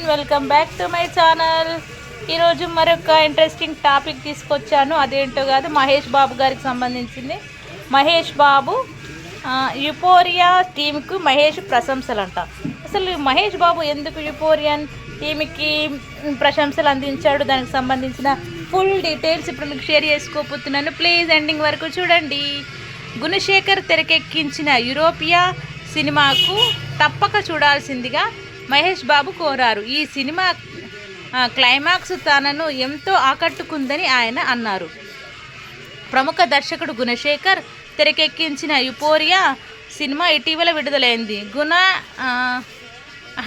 Welcome back to my channel. ఈరోజు మరొక interesting topic తీసుకొచ్చాను. అదేంటో కాదు, మహేష్ బాబు గారికి సంబంధించింది. మహేష్ బాబు యుపోరియా టీంకు మహేష్ ప్రశంసలంట. అసలు మహేష్ బాబు ఎందుకు యుపోరియన్ టీంకి ప్రశంసలు అందించాడు, దానికి సంబంధించిన ఫుల్ డీటెయిల్స్ ఇప్పుడు మీకు షేర్ చేసుకోబోతున్నాను. ప్లీజ్ ఎండింగ్ వరకు చూడండి. గుణశేఖర్ తెరకెక్కించిన యూరోపియా సినిమాకు తప్పక చూడాల్సిందిగా మహేష్ బాబు కోరారు. ఈ సినిమా క్లైమాక్స్ తనను ఎంతో ఆకట్టుకుందని ఆయన అన్నారు. ప్రముఖ దర్శకుడు గుణశేఖర్ తెరకెక్కించిన యుపోరియా సినిమా ఇటీవల విడుదలైంది. గుణ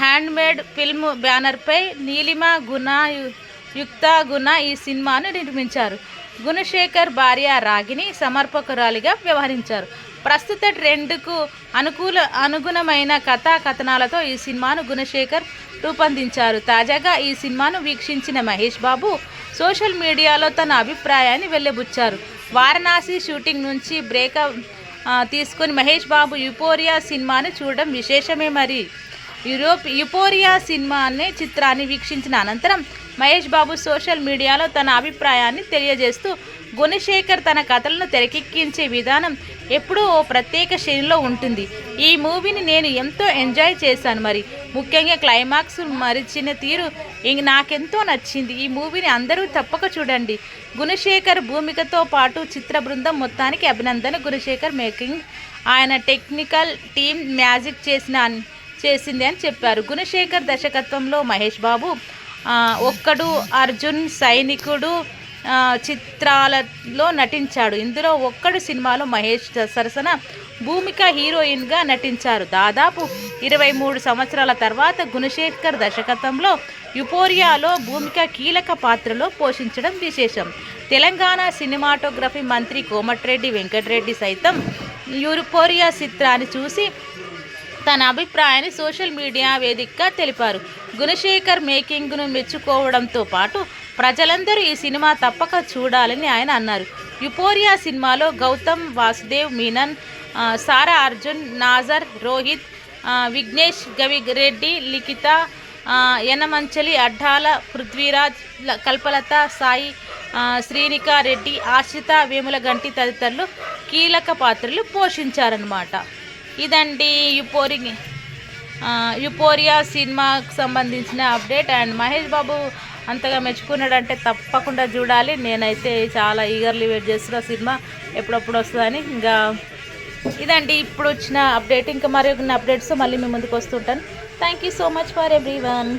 హ్యాండ్మేడ్ ఫిల్మ్ బ్యానర్పై నీలిమ యుక్త గుణ ఈ సినిమాను నిర్మించారు. గుణశేఖర్ భార్య రాగిని సమర్పకురాలిగా వ్యవహరించారు. ప్రస్తుత ట్రెండ్కు అనుగుణమైన కథనాలతో ఈ సినిమాను గుణశేఖర్ రూపొందించారు. తాజాగా ఈ సినిమాను వీక్షించిన మహేష్ బాబు సోషల్ మీడియాలో తన అభిప్రాయాన్ని వెల్లబుచ్చారు. వారణాసి షూటింగ్ నుంచి బ్రేక్ తీసుకొని మహేష్ బాబు యుపోరియా సినిమాను చూడడం విశేషమే. మరి యుపోరియా చిత్రాన్ని వీక్షించిన అనంతరం మహేష్ బాబు సోషల్ మీడియాలో తన అభిప్రాయాన్ని తెలియజేస్తూ, గుణశేఖర్ తన కథలను తెరకెక్కించే విధానం ఎప్పుడూ ఓ ప్రత్యేక శైలిలో ఉంటుంది. ఈ మూవీని నేను ఎంతో ఎంజాయ్ చేశాను. మరి ముఖ్యంగా క్లైమాక్స్ మరిచిన తీరు నాకెంతో నచ్చింది. ఈ మూవీని అందరూ తప్పక చూడండి. గుణశేఖర్ భూమికతో పాటు చిత్ర బృందం మొత్తానికి అభినందన. గుణశేఖర్ మేకింగ్ ఆయన టెక్నికల్ టీం మ్యాజిక్ చేసింది అని చెప్పారు. గుణశేఖర్ దర్శకత్వంలో మహేష్ బాబు ఒక్కడు, అర్జున్, సైనికుడు చిత్రాలలో నటించాడు. ఇందులో ఒక్కడు సినిమాలో మహేష్ సరసన భూమిక హీరోయిన్గా నటించారు. దాదాపు 23 సంవత్సరాల తర్వాత గుణశేఖర్ దర్శకత్వంలో యుపోరియాలో భూమిక కీలక పాత్రలో పోషించడం విశేషం. తెలంగాణ సినిమాటోగ్రఫీ మంత్రి కోమటిరెడ్డి వెంకటరెడ్డి సైతం యుపోరియా చిత్రాన్ని చూసి తన అభిప్రాయాన్ని సోషల్ మీడియా వేదికగా తెలిపారు. గుణశేఖర్ మేకింగ్ను మెచ్చుకోవడంతో పాటు ప్రజలందరూ ఈ సినిమా తప్పక చూడాలని ఆయన అన్నారు. యుపోరియా సినిమాలో గౌతమ్ వాసుదేవ్ మీనన్, సారా అర్జున్, నాజర్, రోహిత్, విఘ్నేష్, గవిరెడ్డి, లిఖిత, యనమంచలి, అడ్డాల, పృథ్వీరాజ్, కల్పలత, సాయి, శ్రీనికా రెడ్డి, ఆశ్రిత, వేములగంటి తదితరులు కీలక పాత్రలు పోషించారన్నమాట. ఇదండి యుపోరియా సినిమాకు సంబంధించిన అప్డేట్. అండ్ మహేష్ బాబు అంతగా మెచ్చుకున్నాడంటే తప్పకుండా చూడాలి. నేనైతే చాలా ఈగర్లీ వెయిట్ చేస్తున్నా సినిమా ఎప్పుడప్పుడు వస్తుందని. ఇంకా ఇదండి ఇప్పుడు వచ్చిన అప్డేట్. ఇంకా మరి అప్డేట్స్ మళ్ళీ మీ ముందుకు వస్తుంటాను. Thank you so much for everyone.